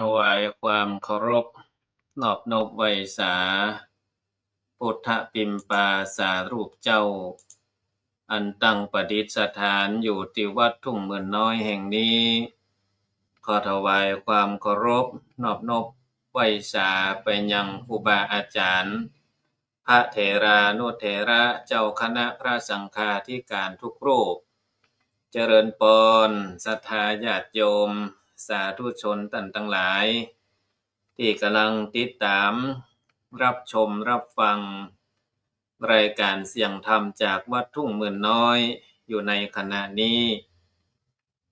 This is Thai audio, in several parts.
ถวายความเคารพนอบนบไหว้สาพุทธปิมปาสารูปเจ้าอันตั้งประดิษฐานอยู่ที่วัดทุ่งหมื่นน้อยแห่งนี้ขอถวายความเคารพนอบนบไหว้สาไปยังครูบาอาจารย์พระเถรานุเถระเจ้าคณะพระสังฆาธิการทุกรูปเจริญปนศรัทธาญาติโยมสาธุชนท่านทั้งหลายที่กำลังติดตามรับชมรับฟังรายการเสียงธรรมจากวัดทุ่งหมื่นน้อยอยู่ในขณะนี้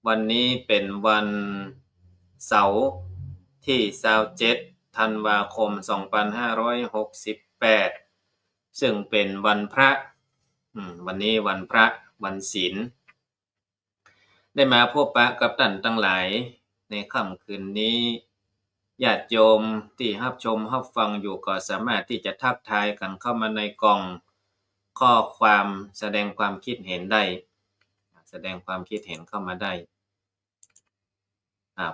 วันนี้เป็นวันเสาร์ที่27ธันวาคม2568ซึ่งเป็นวันพระวันนี้วันพระวันศีลได้มาพบปะกับท่านทั้งหลายในค่ำคืนนี้ญาติโยมที่รับชมรับฟังอยู่ก็สามารถที่จะทักทายกันเข้ามาในกล่องข้อความแสดงความคิดเห็นได้แสดงความคิดเห็นเข้ามาได้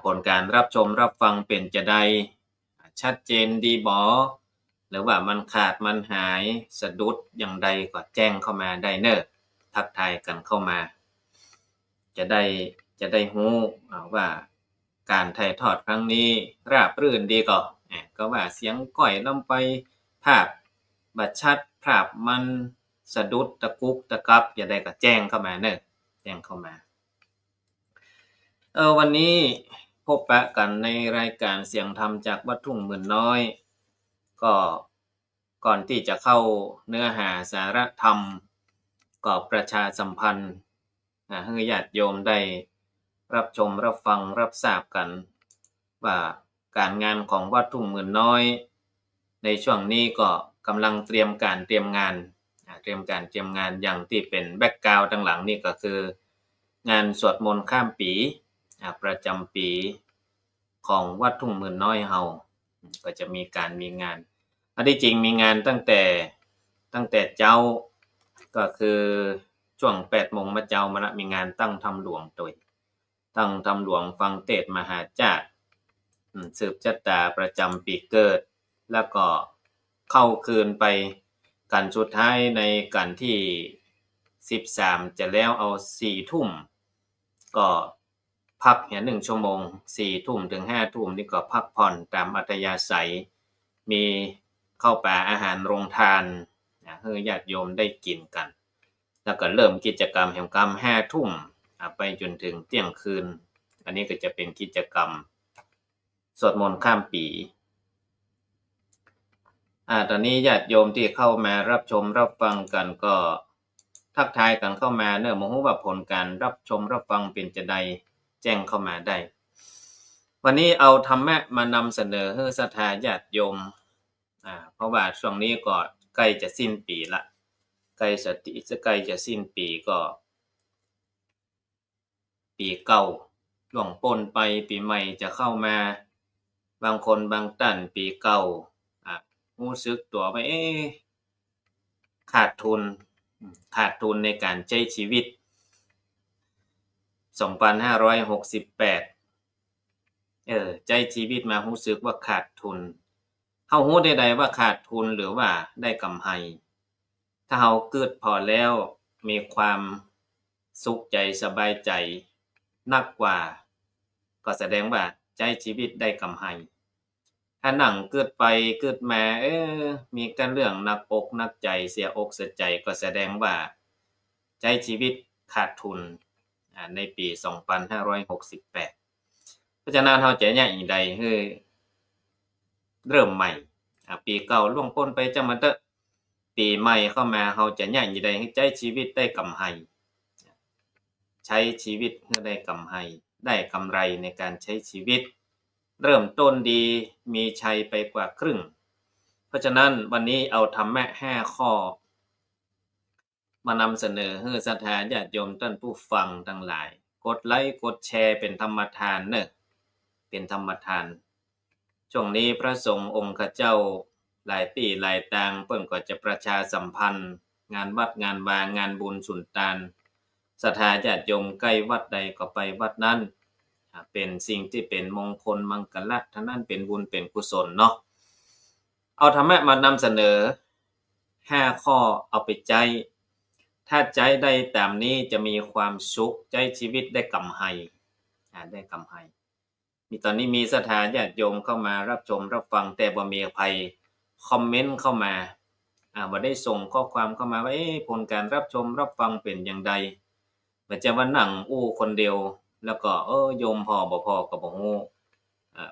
ผลการรับชมรับฟังเป็นจะได้ชัดเจนดีบ่หรือว่ามันขาดมันหายสะดุดอย่างใดก็แจ้งเข้ามาได้เนอะทักทายกันเข้ามาจะได้รู้ว่าการถ่ายทอดครั้งนี้ราบรื่นดีก็ว่าเสียงก้อยลำไปภาพบัดชัดภาพมันสะดุดตะกุกตะกักจะได้ก็แจ้งเข้ามาเนอะแจ้งเข้ามาวันนี้พบปะกันในรายการเสียงธรรมจากวัดทุ่งหมื่นน้อยก็ก่อนที่จะเข้าเนื้อหาสาระธรรมก็ประชาสัมพันธ์ให้ญาติโยมได้รับชมรับฟังรับทราบกันว่าการงานของวัดทุ่งหมื่นน้อยในช่วงนี้ก็กำลังเตรียมงานอย่างที่เป็นแบ็คกราวด์ด้านหลังนี่ก็คืองานสวดมนต์ข้ามปีประจำปีของวัดทุ่งหมื่นน้อยเฮาก็จะมีงานอันที่จริงมีงานตั้งแต่เจ้าก็คือช่วง 8 โมงมาเจ้ามาละมีงานตั้งธรรมหลวงโดยตั้งธรรมหลวงฟังเทศน์มหาจารย์สืบชะตาประจำปีเกิดแล้วก็เข้าคืนไปกันสุดท้ายในกันที่13จะแล้วเอา4 ทุ่มก็พัก1 ชั่วโมง4 ทุ่มถึง5 ทุ่มนี่ก็พักผ่อนตามอัธยาศัยมีข้าวปลาอาหารโรงทานให้ญาติโยมได้กินกันแล้วก็เริ่มกิจกรรมแห่งกรรม5 ทุ่มไปจนถึงเที่ยงคืนอันนี้ก็จะเป็นกิจกรรมสวดมนต์ข้ามปีตอนนี้ญาติโยมที่เข้ามารับชมรับฟังกันก็ทักทายกันเข้ามาเนอะบ่ฮู้ว่าผลการรับชมรับฟังเป็นจะใดแจ้งเข้ามาได้วันนี้เอาธรรมะมานำเสนอให้ศรัทธาญาติโยมเพราะว่าช่วงนี้ก็ใกล้จะสิ้นปีละใกล้จะสิ้นปีก็ปีเก่าล่วงพ้นไปปีใหม่จะเข้ามาบางคนบางท่านปีเก่ารู้สึกตัวว่าขาดทุนในการใช้ชีวิต2568ใช้ชีวิตมารู้สึกว่าขาดทุนเฮารู้ได้ว่าขาดทุนหรือว่าได้กำไรถ้าเฮาเกิดพอแล้วมีความสุขใจสบายใจนักกว่าก็แสดงว่าใช้ชีวิตได้กำไรถ้านั่งเกิดไปเกิดมามีแต่เรื่องหนักอกหนักใจเสียอกเสียใจก็แสดงว่าใช้ชีวิตขาดทุนในปี2568เพราะฉะนั้นเฮาจะอย่างใดให้เริ่มใหม่ปีเก่าล่วงพ้นไปจังมันเถอะปีใหม่เข้ามาเฮาจะอย่างใดให้ใช้ชีวิตได้กำไรใช้ชีวิตให้ได้กำไรได้กำไรในการใช้ชีวิตเริ่มต้นดีมีชัยไปกว่าครึ่งเพราะฉะนั้นวันนี้เอาธรรมะ5 ข้อมานำเสนอให้ศรัทธาญาติโยมท่านผู้ฟังทั้งหลายกดไลค์กดแชร์เป็นธรรมทานเนอะเป็นธรรมทานช่วงนี้พระสงฆ์องค์ข้าเจ้าหลายที่หลายต่างเพิ่นก็จะประชาสัมพันธ์งานวัดงานวางานบุญสุนทานศรัทธาญาติโยมใกล้วัดใดก็ไปวัดนั้น เป็นสิ่งที่เป็นมงคลมังกรทั้งนั้นเป็นบุญเป็นกุศลเนาะเอาธรรมะมานำเสนอ5ข้อเอาไปใจถ้าใจได้ตามนี้จะมีความสุขใจชีวิตได้กำไรได้กำไรมีตอนนี้มีศรัทธาญาติโยมเข้ามารับชมรับฟังแต่บ่มีภัยคอมเมนต์เข้ามาบ่ได้ส่งข้อความเข้ามาว่าผลการรับชมรับฟังเป็นอย่างใดมันจะว่านั่งอู้คนเดียวแล้วก็โยมพอบ่พอก็บ่ฮู้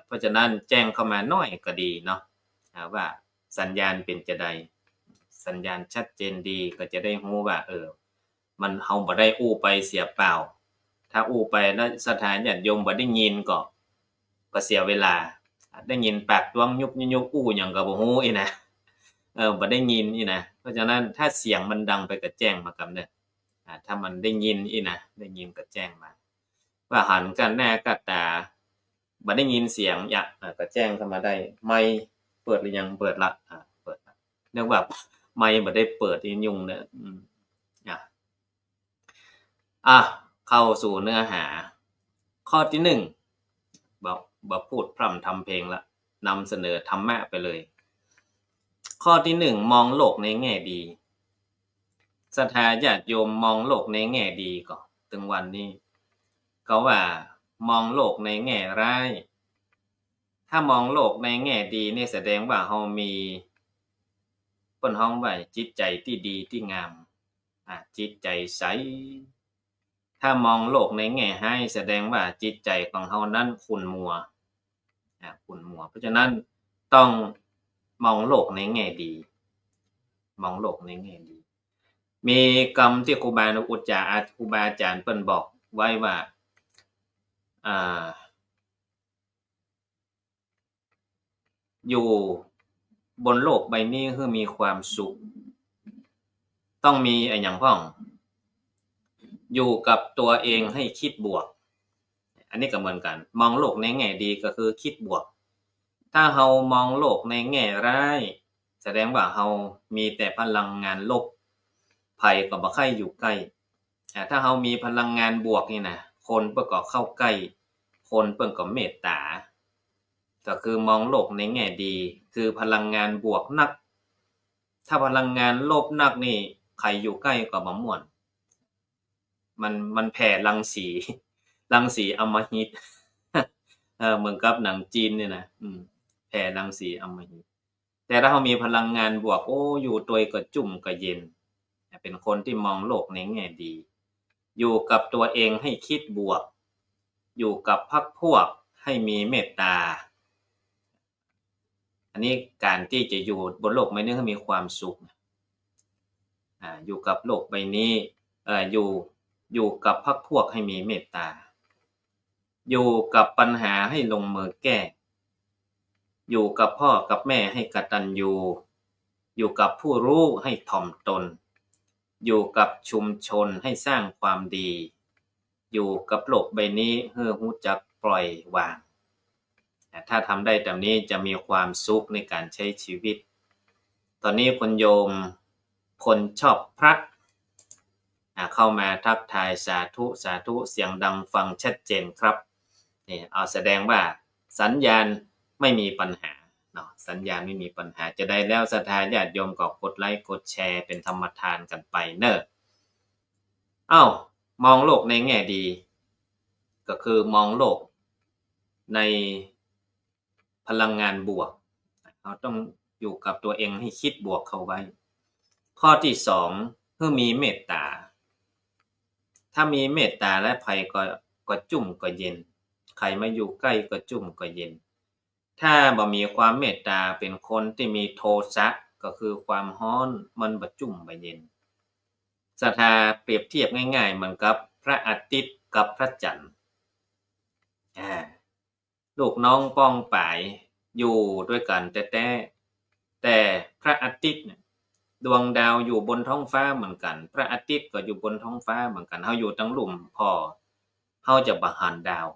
เพราะฉะนั้นแจ้งเข้ามาน้อยก็ดีเนาะว่าสัญญาณเป็นจะใดสัญญาณชัดเจนดีก็จะได้ฮู้ว่ามันเฮาบ่ได้อู้ไปเสียเปล่าถ้าอู้ไปแล้วศรัทธาญาติโยมบ่ได้ยินก็เสียเวลาได้ยินปากตวงยุบยุบอู้หยังก็บ่ฮู้อีนะบ่ได้ยินอีนะเพราะฉะนั้นถ้าเสียงมันดังไปก็แจ้งมากับเด้อถ้ามันได้ยินอีนะได้ยินก็แจ้งมาว่าหันกันหน้ากับตาบ่ได้ยินเสียงก็แจ้งเข้ามาได้ไมค์เปิดหรือยังเปิดละเปิดละเรียกว่าไมค์บ่ได้เปิดนี่ยุ่งเด้อเข้าสู่เนื้อหาข้อที่1บ่พูดพร่ำทำเพลงละนำเสนอธรรมะไปเลยข้อที่1มองโลกในแง่ดีศรัทธาญาติโยมมองโลกในแง่ดีก็ถึงวันนี้เขาว่ามองโลกในแง่ร้ายถ้ามองโลกในแง่ดีนี่แสดงว่าเฮามีเพิ่นฮ้องว่าจิตใจที่ดีที่งามจิตใจใสถ้ามองโลกในแง่ร้ายแสดงว่าจิตใจของเฮานั้นขุ่นมัวเพราะฉะนั้นต้องมองโลกในแง่ดีมองโลกในแง่ดีมีคำที่ครูบาอาจารย์เพิ่นบอกไว้ว่าอยู่บนโลกใบนี้คือมีความสุขต้องมีหยังพ้องอยู่กับตัวเองให้คิดบวกอันนี้ก็เหมือนกันมองโลกในแง่ดีก็คือคิดบวกถ้าเฮามองโลกในแง่ร้ายแสดงว่าเฮามีแต่พลังงานลบภัยก็บ่ใครอยู่ใกล้ถ้าเฮามีพลังงานบวกนี่นะคนเพิ่นก็เข้าใกล้คนเพิ่นก็เมตตาก็คือมองโลกในแง่ดีคือพลังงานบวกนักถ้าพลังงานลบนักนี่ใครอยู่ใกล้ก็บ่ม่วนมันแผ่รังสีอำมหิตเหมือนกับหนังจีนนี่นะแผ่รังสีอำมหิตแต่ถ้าเฮามีพลังงานบวกอยู่ตัวยก็จุ่มก็เย็นเป็นคนที่มองโลกในแง่ดีอยู่กับตัวเองให้คิดบวกอยู่กับพรรคพวกให้มีเมตตาอันนี้การที่จะอยู่บนโลกใบนี้ให้มีความสุขอยู่กับโลกใบนี้อยู่กับพรรคพวกให้มีเมตตาอยู่กับปัญหาให้ลงมือแก้อยู่กับพ่อกับแม่ให้กตัญญูอยู่กับผู้รู้ให้ถ่อมตนอยู่กับชุมชนให้สร้างความดีอยู่กับโลกใบนี้ให้รู้จักปล่อยวางถ้าทำได้ตามนี้จะมีความสุขในการใช้ชีวิตตอนนี้คุณโยมคนชอบพระเข้ามาทักทายสาธุเสียงดังฟังชัดเจนครับนี่แสดงว่าสัญญาณไม่มีปัญหาเนาะสัญญาณไม่มีปัญหาจะได้แล้วศรัทธาญาติโยมก็กดไลค์กดแชร์เป็นธรรมทานกันไปเนอะมองโลกในแง่ดีก็คือมองโลกในพลังงานบวกเราต้องอยู่กับตัวเองให้คิดบวกเข้าไว้ข้อที่2คือมีเมตตาถ้ามีเมตตาและภัยก็จุ่มก็เย็นใครมาอยู่ใกล้ก็จุ่มก็เย็นถ้าบ่มีความเมตตาเป็นคนที่มีโทสะก็คือความร้อนมันบ่จุ่มบ่เย็นศรัทธาเปรียบเทียบง่ายๆเหมือนกับพระอาทิตย์กับพระจันทร์ลูกน้องป้องป่ายอยู่ด้วยกันแต่พระอาทิตย์ดวงดาวอยู่บนท้องฟ้าเหมือนกันพระอาทิตย์ก็อยู่บนท้องฟ้าเหมือนกันเฮาอยู่ทั้งหลุมพอเฮาจะบ่หันดาว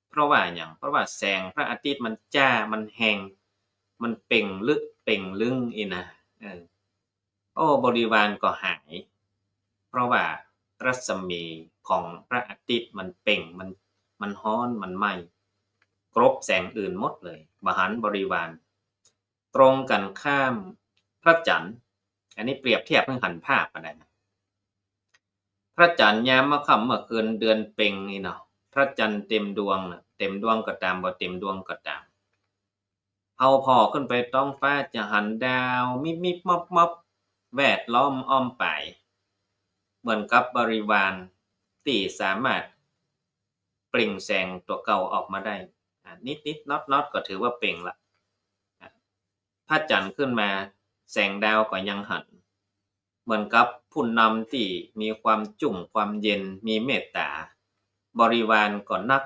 เพราะว่าหยังเพราะว่าแสงพระอาทิตย์มันจ้ามันแรงมันเปล่งลึกเปล่งลึงอีนะบริวารก็หายเพราะว่ารัศมีของพระอาทิตย์มันเปล่ง มันร้อนมันไหม้กรบแสงอื่นหมดเลยบหันต์บริวารตรงกันข้ามพระจันทร์อันนี้เปรียบเทียบให้หันภาพกันได้นะพระจันทร์ยามค่ำเมื่อคืนเดือนเพ็ญนี่เนาะพระจันทร์เต็มดวงน่ะเต็มดวงก็ตามบ่เต็มดวงก็ตามเอาพอขึ้นไปท้องฟ้าจะหันดาวมิบๆม็อบๆแวดล้อมอ้อมไปเหมือนกับบริวารที่สามารถเปล่งแสงตัวเก่าออกมาได้นิดๆน็อตๆก็ถือว่าเปล่งละพระจันทร์ขึ้นมาแสงดาวก็ยังหันเหมือนกับผู้นำที่มีความจุ่มความเย็นมีเมตตาบริวารก็นัก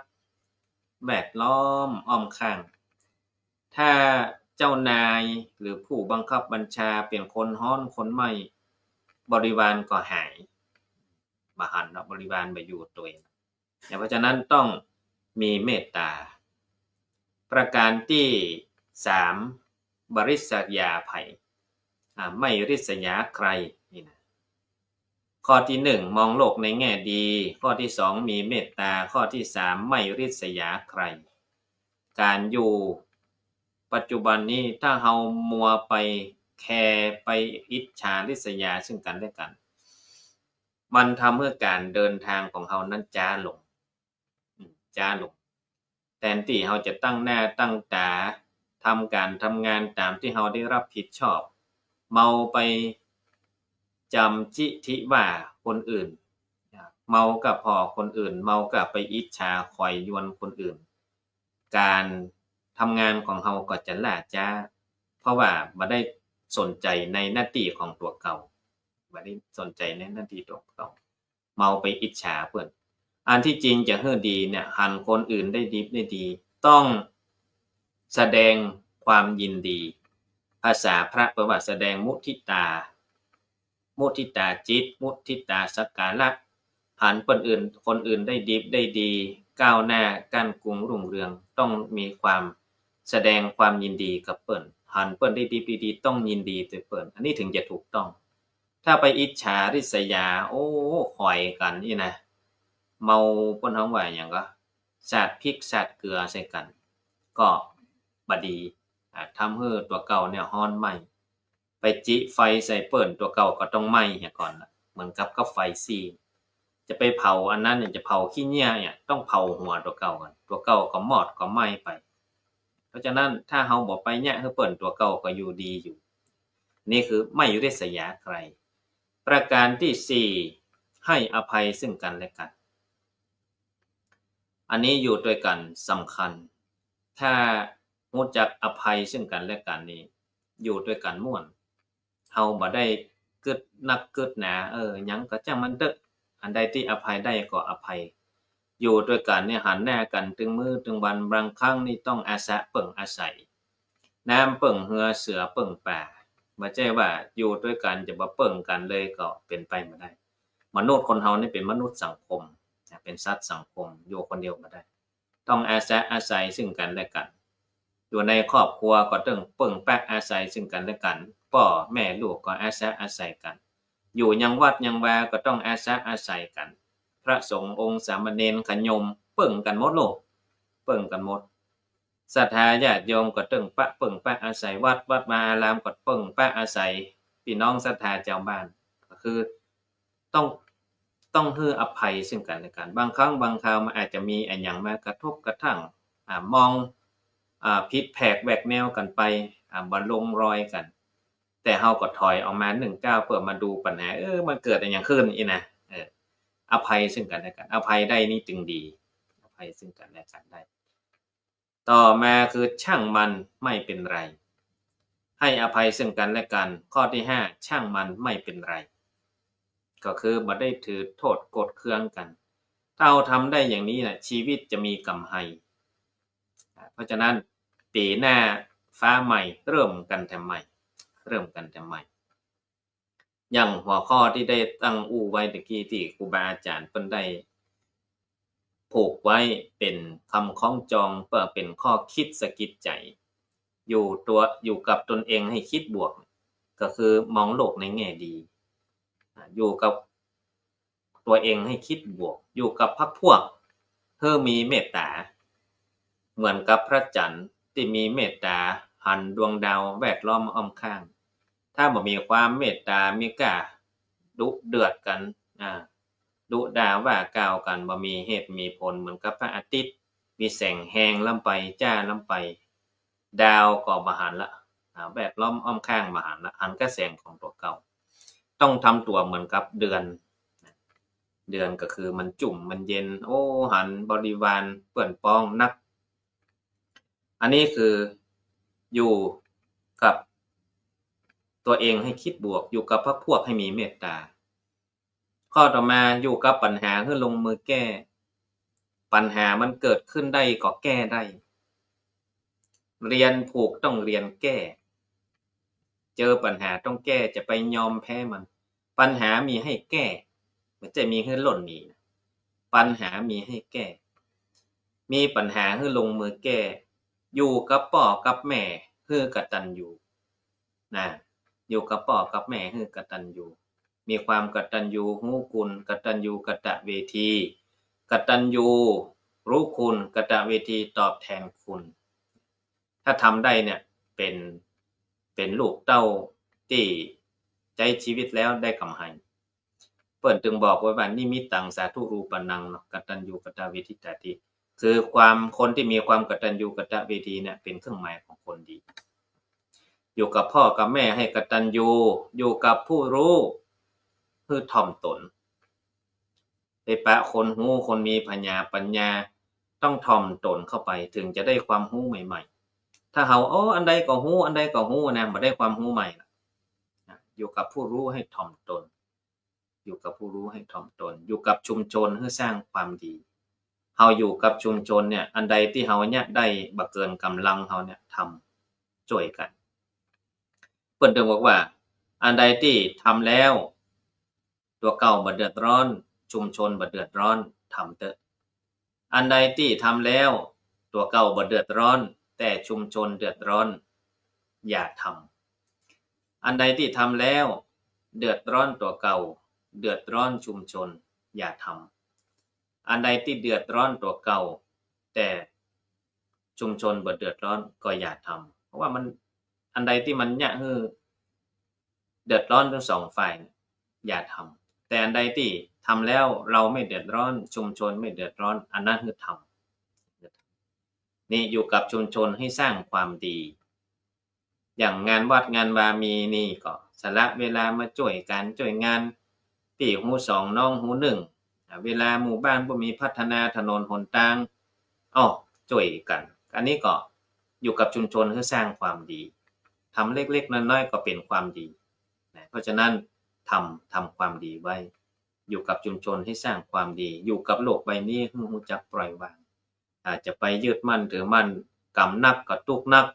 แวดล้อมอ้อมข้างถ้าเจ้านายหรือผู้บังคับบัญชาเป็นคนฮ้อนคนไหม้บริวารก็หายบ่หันเนาะบริวารบ่อยู่ตัวเองเพราะฉะนั้นต้องมีเมตตาประการที่3บริษยาภัยไม่ริษยาใครนี่นะข้อที่1มองโลกในแง่ดีข้อที่2มีเมตตาข้อที่3ไม่ริษยาใครการอยู่ปัจจุบันนี้ถ้าเฮามัวไปแคร์ไปอิจฉาริษยาซึ่งกันและกันมันทำให้การเดินทางของเฮานั้นช้าลงแทนที่เฮาจะตั้งหน้าตั้งตาทำการทำงานตามที่เฮาได้รับผิดชอบเมาไปจำจิทิว่าคนอื่นเมากับพอคนอื่นเมากับไปอิจฉาคอยยวนคนอื่นการทำงานของเฮาก็จะล่าช้าเพราะว่าบ่ได้สนใจในหน้าที่ของตัวเก่าบ่ได้สนใจในหน้าที่ตัวเก่าเมาไปอิจฉาเพิ่นอันที่จริงจะให้ดีเนี่ยหันคนอื่นได้ดีต้องแสดงความยินดีภาษาพระแปลว่าแสดงมุทิตาจิตมุทิตาสักการะหันคนอื่นได้ดีก้าวหน้าก้านกุงรุ่งเรืองต้องมีความแสดงความยินดีกับเปิ้นหันเปิ้นได้ดีต้องยินดีด้วยเปิ้นอันนี้ถึงจะถูกต้องถ้าไปอิจฉาริษยาโอ้ข่อยกันนี่นะเมาเพิ่นฮ้องว่าหยังก็สาดพริกสาดเกลือใส่กันก็บ่ดีทำให้ตัวเก่าเนี่ยร้อนไหม้ไปจิไฟใส่เปิ้นตัวเก่าก็ต้องไหม้เสียก่อนล่ะเหมือนกับไฟซีจะไปเผาอันนั้นเนี่ยจะเผาขี้เหยี่ยเนี่ยต้องเผาหัวตัวเก่าก่อนตัวเก่าก็มอดก็ไหม้ไปเพราะฉะนั้นถ้าเฮาบ่ไปแยะให้เปิ้นตัวเก่าก็อยู่ดีอยู่นี่คือไม่ริษยาใครประการที่4ให้อภัยซึ่งกันและกันอันนี้อยู่ด้วยกันสำคัญถ้ารู้จักอภัยซึ่งกันและกันนี่อยู่ด้วยกันม่วนเฮาบ่ได้กึดนักกึดหนาหยังก็จังมันเด้ออันใดที่อภัยได้ก็อภัยอยู่ด้วยกันเนี่ยหันหน้ากันถึงมื้อถึงวันบางครั้งนี่ต้องอาสะเปิ่งอาศัยน้ำเปิ่งเหือเสือเปิ่งป่าบ่ใช่ว่าอยู่ด้วยกันจะบ่เปิ่งกันเลยก็เป็นไปบ่ได้มนุษย์คนเฮานี่เป็นมนุษย์สังคมเป็นสัตว์สังคมอยู่คนเดียวบ่ได้ต้องอาสะอาศัยซึ่งกันและกันอยู่ในครอบครัวก็ต้องเปิ่งแป๊กอาศัยซึ่งกันและกันพ่อแม่ลูกก็อาสะอาศัยกันอยู่ยังวัดยังวาก็ต้องอาสะอาศัยกันพระสงฆ์องค์สามเณรขโยมเปิ่งกันหมดโลกเปิ่งกันหมดศรัทธาญาติโยมก็ต้องปะเปิ่งปะอาศัยวัดมาอารามก็เปิ่งปะอาศัยพี่น้องศรัทธาเจ้าบ้านก็คือต้องให้อภัยซึ่งกันและกันบางครั้งบางคราวมันอาจจะมีอันหยังมากระทบกระทั่งมองผิดแผกแหวกแนวกันไปบ่ลงรอยกันแต่เฮาก็ถอยออกมา1ก้าวเพื่อมาดูปัญหามันเกิดอันหยังขึ้นอีนะอภัยซึ่งกันและกันอภัยได้นี่จึงดีอภัยซึ่งกันและกันได้ต่อมาคือช่างมันไม่เป็นไรให้อภัยซึ่งกันและกันข้อที่5ช่างมันไม่เป็นไรก็คือบ่ได้ถือโทษโกรธเคืองกันถ้าเราทำได้อย่างนี้นะชีวิตจะมีกำไรเพราะฉะนั้นปีหน้าฟ้าใหม่เริ่มกันแต่ใหม่อย่างหัวข้อที่ได้ตั้งอู้ไว้ตะกี้ที่ครูบาอาจารย์เพิ่นได้ผูกไว้เป็นคำคล้องจองเพื่อเป็นข้อคิดสะกิดใจอยู่กับตนเองให้คิดบวกก็คือมองโลกในแง่ดีอยู่กับตัวเองให้คิดบวกอยู่กับพรรคพวกเฮ คือมีเมตตาเหมือนกับพระจันทร์ที่มีเมตตาหันดวงดาวแวดล้อมอ้อมข้างถ้าบ่มีความเมตตามีกะดุเดือดกันดุด่าว่ากล่าวกันบ่มีเหตุมีผลเหมือนกับพระอาทิตย์มีแสงแฮงล้ำไปจ้าล้ำไปดาวก็บ่หันละแวดล้อมอ้อมข้างบ่หันละหันกับแสงของตัวเก่าต้องทำตัวเหมือนกับเดือนก็คือมันจุ่มมันเย็นโอ้หันบริวารเปื้อนป้องนักอันนี้คืออยู่กับตัวเองให้คิดบวกอยู่กับพรรคพวกให้มีเมตตาข้อต่อมาอยู่กับปัญหาคือลงมือแก้ปัญหามันเกิดขึ้นได้ก็แก้ได้เรียนผูกต้องเรียนแก้เจอปัญหาต้องแก้จะไปยอมแพ้มันปัญหามีให้แก้มันจะมีให้หล่นหนีปัญหามีให้แก้มีปัญหาคือลงมือแก้อยู่กับพ่อกับแม่คือกตัญญูนะอยู่กับพ่อกับแม่คือกตัญญูมีความกตัญญูรู้คุณกตัญญูกตเวทีกตัญญูรู้คุณกตเวทีตอบแทนคุณถ้าทำได้เนี่ยเป็นลูกเต้าที่ใจชีวิตแล้วได้กำไรเปิ้นจึงบอกไว้ว่านิมิตตังสาธุรูปนังเนาะกตัญญูกตเวทิตาติคือความคนที่มีความกตัญญูกตเวทีเนี่ยเป็นเครื่องหมายของคนดีอยู่กับพ่อกับแม่ให้กตัญญูอยู่กับผู้รู้คือถ่อมตนไปปะคนหู้คนมีปัญญาต้องถ่อมตนเข้าไปถึงจะได้ความรู้ใหม่ๆถ้าเฮาอันใดก็รู้อันใดก็รู้นะบ่ได้ความรู้ใหม่ล่ะอยู่กับผู้รู้ให้ถ่อมตนอยู่กับผู้รู้ให้ถ่อมตนอยู่กับชุมชนให้สร้างความดีเฮาอยู่กับชุมชนเนี่ยอันใดที่เฮาเนี่ยได้บ่เกินกำลังเฮาเนี่ยทำช่วยกันเพิ่นถึงบอกว่าอันใดที่ทำแล้วตัวเก่าบ่เดือดร้อนชุมชนบ่เดือดร้อนทำเถอะอันใดที่ทำแล้วตัวเก่าบ่เดือดร้อนแต่ชุมชนเดือดร้อนอย่าทำอันใดที่ทำแล้วเดือดร้อนตัวเก่าเดือดร้อนชุมชนอย่าทำอันใดที่เดือดร้อนตัวเก่าแต่ชุมชนบ่เดือดร้อนก็อย่าทำเพราะว่ามันอันใดที่มันเนี่ยคือเดือดร้อนทั้งสองฝ่ายอย่าทำแต่อันใดที่ทำแล้วเราไม่เดือดร้อนชุมชนไม่เดือดร้อนอันนั้นคือทำนี่อยู่กับชุมชนให้สร้างความดีอย่างงานวัดงานวามีนี่ก็สละเวลามาช่วยกันช่วยงานพี่หูสองน้องหูหนึ่งเวลาหมู่บ้านบ่มีพัฒนาถนนหนทางช่วยกันอันนี้ก็อยู่กับชุมชนให้สร้างความดีทำเล็กๆน้อยๆก็เป็นความดีเพราะฉะนั้นทำความดีไว้อยู่กับชุมชนให้สร้างความดีอยู่กับโลกใบนี้ให้รู้จักปล่อยวางอาจจะไปยึดมั่นถือมั่นกำนักก็ตุกนัก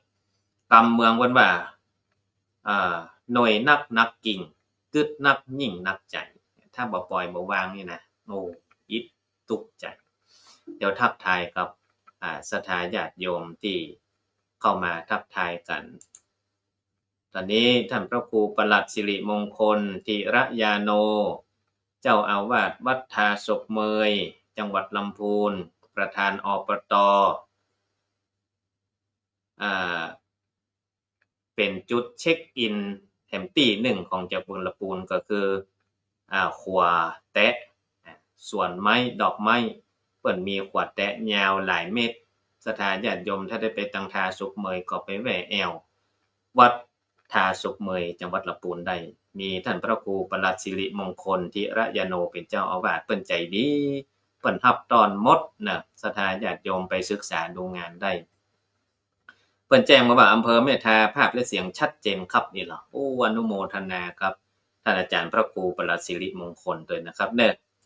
กำเมืองวันว่าหน่วยนักกิ่งกึดนักยิ่งนักใจถ้าบ่ปล่อยบ่วางนี่นะอิดตุกใจเดี๋ยวทักทายกับศรัทธาญาติโยมที่เข้ามาทักทายกันตอนนี้ท่านพระครูประหลัดสิริมงคลธีระยาโนเจ้าอาวาสวัดทาศกเมยจังหวัดลำพูนประธานอปต.เป็นจุดเช็คอินแถมที่หนึ่งของจังหวัดลำพูนก็คือขวาแตะส่วนไม้ดอกไม้เปิ้นมีขวาแตะยาวหลายเมตรศรัทธาญาติโยมถ้าได้ไปตังทาสุกเมยก็ไปแวะแอววัดทาสุกเมยจังหวัดลำพูนได้มีท่านพระครูประหลัดสิริมงคลธีระยาโนเป็นเจ้าอาวาสเปิ้นใจดีเปิ้นรับต้อนหมดนะศรัทธาญาติโยมไปศึกษาดูงานได้เปิ้นแจ้งมาว่าอำเภอแม่ทาภาพและเสียงชัดเจนครับนี่ล่ะอนุโมทนาครับท่านอาจารย์พระครูประหลัดสิริมงคลด้วยนะครับ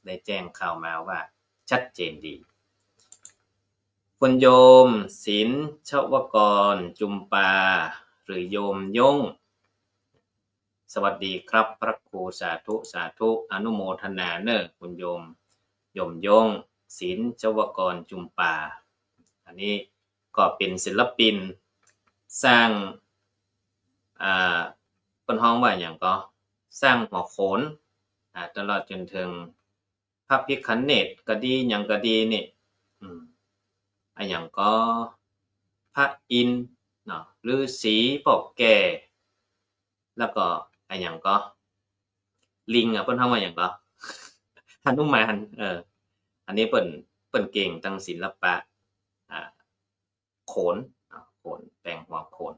ได้แจ้งข่าวมาว่าชัดเจนดีคุณโยมศิลป์ชวกรจุมปาหรือโยมยงสวัสดีครับพระครูสาธุอนุโมทนาคุณโยมยงศิลป์ชวกรจุมปาอันนี้ก็เป็นศิลปินสร้างเปิ้นฮ้องว่าหยังก็สร้างหัวโขนตลอดจนถึงพระพิฆเนศก็ดีหยังก็ดีนี่ มอันหยังก็พระอินทร์เนาะฤาษีปอกแก่ แล้วก็อันหยังก็ลิงเพิ่นฮ้องว่าหยังก็หนุมานอันนี้เปิ้นเก่งทางศิลปะอ่าโขนโขนแต่งหัวโขน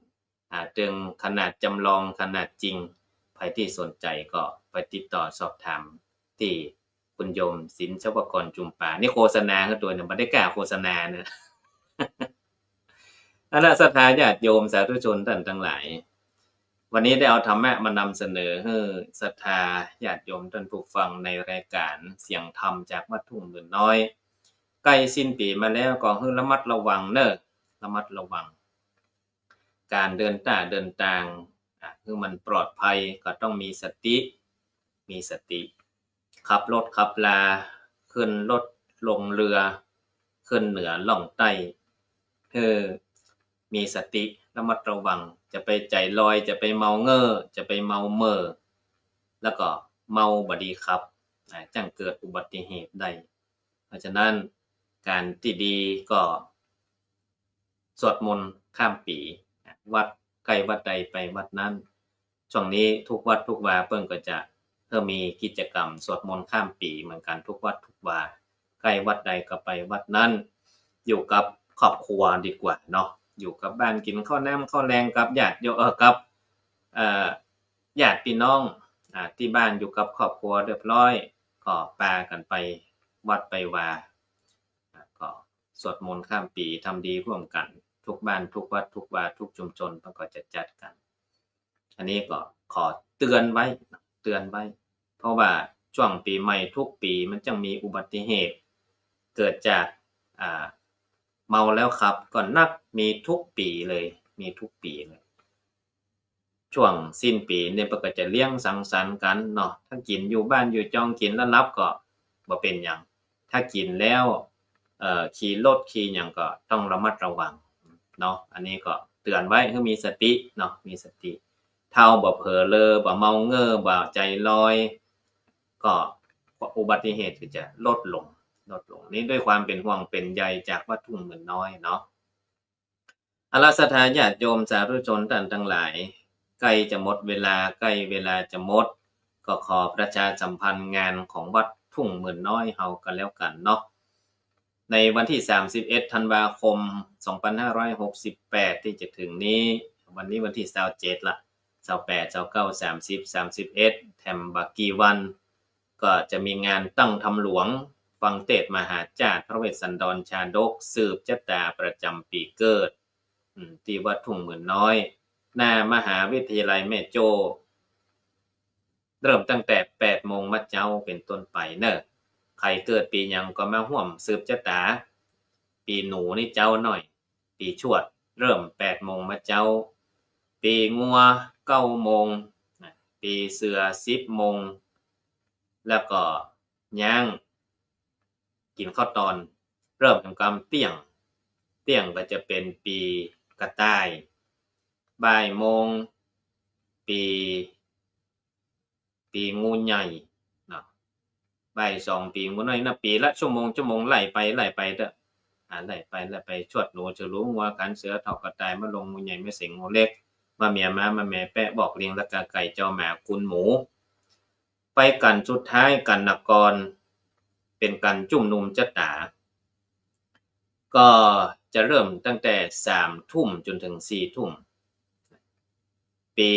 จึงขนาดจำลองขนาดจริงใครที่สนใจก็ไปติดต่อสอบถามที่คุณโยมศิลป์ชวกรจุมป่านี่โฆษณาคือตัวเนี่ยบ่ได้กล้าโฆษณานะ เอาล่ะศรัทธาญาติโยมสาธุชนท่านทั้งหลายวันนี้ได้เอาธรรมะมานำเสนอให้ศรัทธาญาติโยมท่านผู้ฟังในรายการเสียงธรรมจากวัดทุ่งหมื่นน้อยใกล้สิ้นปีมาแล้วก็ให้ระมัดระวังเนอะระมัดระวังการเดินทางคือมันปลอดภัยก็ต้องมีสติขับรถขับลาขึ้นรถลงเรือขึ้นเหนือล่องใต้มีสติระมัดระวังจะไปใจลอยจะไปเมาเง่อจะไปเมาเม่อแล้วก็เมาบดีครับจังเกิดอุบัติเหตุได้เพราะฉะนั้นการที่ดีก็สวดมนต์ข้ามปีวัดใกล้วัดใดไปวัดนั้นช่วงนี้ทุกวัดทุกวาเพิ่นก็จะมีกิจกรรมสวดมนต์ข้ามปีเหมือนกันทุกวัดทุกวาใกล้วัดใดก็ไปวัดนั้นอยู่กับครอบครัวดีกว่าเนาะอยู่กับบ้านกินข้าวน้ำข้าวแรงกับญาติโยมกับญาติพี่น้องที่บ้านอยู่กับครอบครัวเรียบร้อยก็พากันไปวัดไปวาก็สวดมนต์ข้ามปีทำดีร่วมกันทุกบ้านทุกวัดทุกวาทุกชุมชนเพิ่นก็จะจัดกันอันนี้ก็ขอเตือนไว้เพราะว่าช่วงปีใหม่ทุกปีมันจังมีอุบัติเหตุเกิดจากเมาแล้วครับก็นับมีทุกปีเลยช่วงสิ้นปีเนี่ยเพิ่นก็จะเลี้ยงสังสรรค์กันเนาะถ้ากินอยู่บ้านอยู่จองกินแล้วรับก็บ่เป็นหยังถ้ากินแล้วขี่รถขี่หยังก็ต้องระมัดระวังเนาะอันนี้ก็เตือนไว้ให้มีสติเนาะมีสติเฒ่าบ่เผลอเลอบ่เมาเง่อบ่ใจลอยก็อุบัติเหตุก็จะลดลงนี่ด้วยความเป็นห่วงเป็นใยจากวัดทุ่งหมื่นน้อยเนาะเอาล่ะศรัทธาญาติโยมสาธุชนท่านทั้งหลายใกล้จะหมดเวลาจะหมดก็ขอประชาสัมพันธ์งานของวัดทุ่งหมื่นน้อยเฮากันแล้วกันเนาะในวันที่31ธันวาคม2568ที่จะถึงนี้วันนี้วันที่27ละ28 29 30 31แถมบักกี่วันก็จะมีงานตั้งธรรมหลวงฟังเทศน์มหาจารย์พระเวสสันดรชาดกสืบชะตาประจำปีเกิดที่วัดทุ่งหมื่นน้อยหน้ามหาวิทยาลัยแม่โจ้เริ่มตั้งแต่ 8 โมงมะเจ้าเป็นต้นไปเนอะใครเกิดปีหยังก็มาร่วมสืบชะตาปีหนูนี่เจ้าหน่อยปีชวดเริ่ม 8 โมงมะเจ้าปีงัว 9 โมงปีเสือ 10 โมงแล้วก็ย่างกินข้าวตอนเริ่มทำกรรมเตี้ยงก็จะเป็นปีกระต่ายบ่ายโมงปีงูใหญ่เนาะบ่ายสองปีงูน้อยนะปีละชั่วโมงไล่ไปเด้อไล่ไปชวดหนูจะรู้ว่ากันเสือเฒ่ากระต่ายมาลงงูใหญ่แม่สิงงูเล็กมาเมียมาแม่แปะบอกเลี้ยงแล้วก็ไก่เจ้าหมากุนหมูไปกันสุดท้ายกันนกรเป็นกันจุ่มนุมจะตาก็จะเริ่มตั้งแต่ 3 ทุ่มจนถึง 4 ทุ่มปี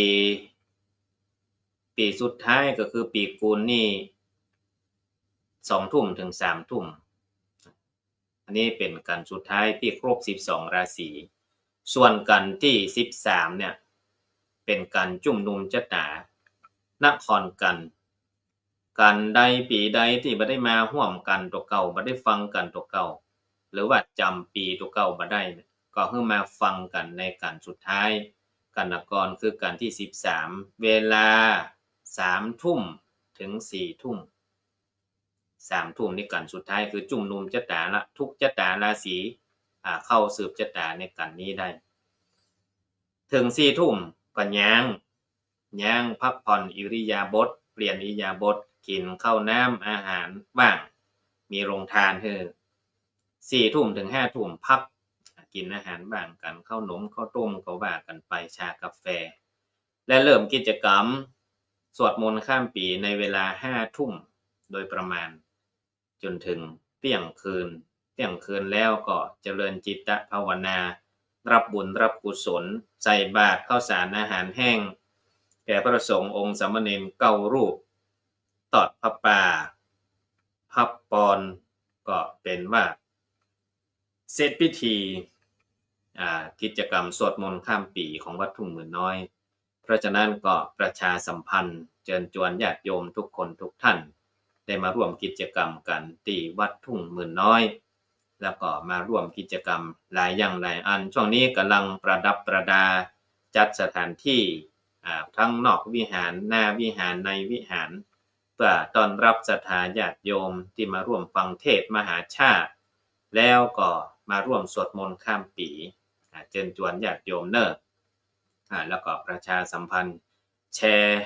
สุดท้ายก็คือปีกูลนี่2 ทุ่มถึง 3 ทุ่มอันนี้เป็นกันสุดท้ายที่ครบ12ราศีส่วนกันที่13เนี่ยเป็นกันจุ่มนุมจะตานครกันใดปีใดที่บ่ได้มาร่วมกันตัวเก่าบ่ได้ฟังกันตัวเก่าหรือว่าจำปีตัวเก่าบ่ได้ก็คือมาฟังกันในกันสุดท้ายกันนกรคือกันที่13เวลา 3 ทุ่มถึง 4 ทุ่ม3 ทุ่มนี่กันสุดท้ายคือจุ่มนุมจะตาละทุกจะตาราศีเข้าสืบจะตาในกันนี้ได้ถึง 4 ทุ่มก็ย่างพักผ่อนอิริยาบถเปลี่ยนอิริยาบถกินข้าวน้ำอาหารว่างมีโรงทาน 4 ทุ่มถึง 5 ทุ่มพักกินอาหารบ้างกันข้าวหนมข้าวต้มก็ว่ากันไปชากาแฟและเริ่มกิจกรรมสวดมนต์ข้ามปีในเวลา 5 ทุ่มโดยประมาณจนถึงเที่ยงคืนแล้วก็เจริญจิตภาวนารับบุญรับกุศลใส่บาตรข้าวสารอาหารแห้งแก่พระสงฆ์องค์สามเณร9 รูปตอดพระป่าพับปอนก็เป็นว่าเสร็จพิธีกิจกรรมสวดมนต์ข้ามปีของวัดทุ่งหมื่นน้อยเพราะฉะนั้นก็ประชาสัมพันธ์เชิญชวนญาติโยมทุกคนทุกท่านได้มาร่วมกิจกรรมกันที่วัดทุ่งหมื่นน้อยแล้วก็มาร่วมกิจกรรมหลายอย่างหลายอันช่วงนี้กำลังประดับประดาจัดสถานที่ทั้งนอกวิหารหน้าวิหารในวิหารเพื่อต้อนรับศรัทธาญาติโยมที่มาร่วมฟังเทศน์มหาชาติแล้วก็มาร่วมสวดมนต์ข้ามปีเชิญชวนญาติโยมเนอะแล้วก็ประชาสัมพันธ์แชร์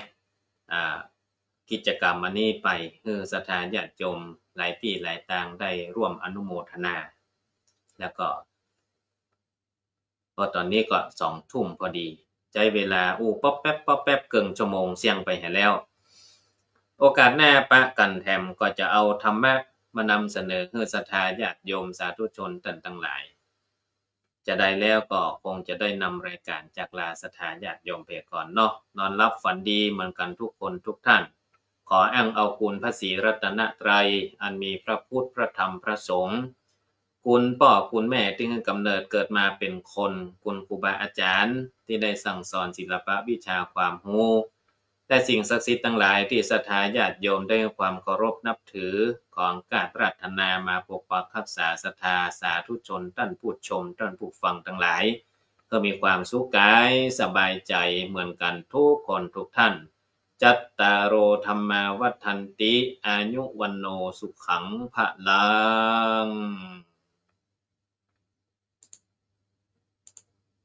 กิจกรรมอันนี้ไปคือศรัทธาญาติโยมหลายที่หลายต่างได้ร่วมอนุโมทนาแล้วก็พอตอนนี้ก็2 ทุ่มพอดีใจเวลาป๊อปแป๊บเกินชั่วโมงเสี่ยงไปให้แล้วโอกาสหน้าปะกันแถมก็จะเอาธรรมะมานำเสนอให้ศรัทธาญาติโยมสาธุชนท่านทั้งหลายจะได้แล้วก็คงจะได้นำรายการจากลาศรัทธาญาติโยมไปก่อนเนาะนอนรับฝันดีเหมือนกันทุกคนทุกท่านขออ้างเอาคุณพระศรีรัตนตรัยอันมีพระพุทธพระธรรมพระสงฆ์คุณพ่อคุณแม่ที่ให้กำเนิดเกิดมาเป็นคนคุณครูบาอาจารย์ที่ได้สั่งสอนศิลปะวิชาความรู้และสิ่งศักดิ์สิทธิ์ทั้งหลายที่ศรัทธาญาติโยมได้ความเคารพนับถือของการปรารถนามาปกปักรักษาศรัทธาสาธุชนท่านผู้ชมท่านผู้ฟังทั้งหลายก็มีความสุขกายสบายใจเหมือนกันทุกคนทุกท่านจัตตารโอธรรมาวัฏฏันติอายุวันโนสุขังพลัง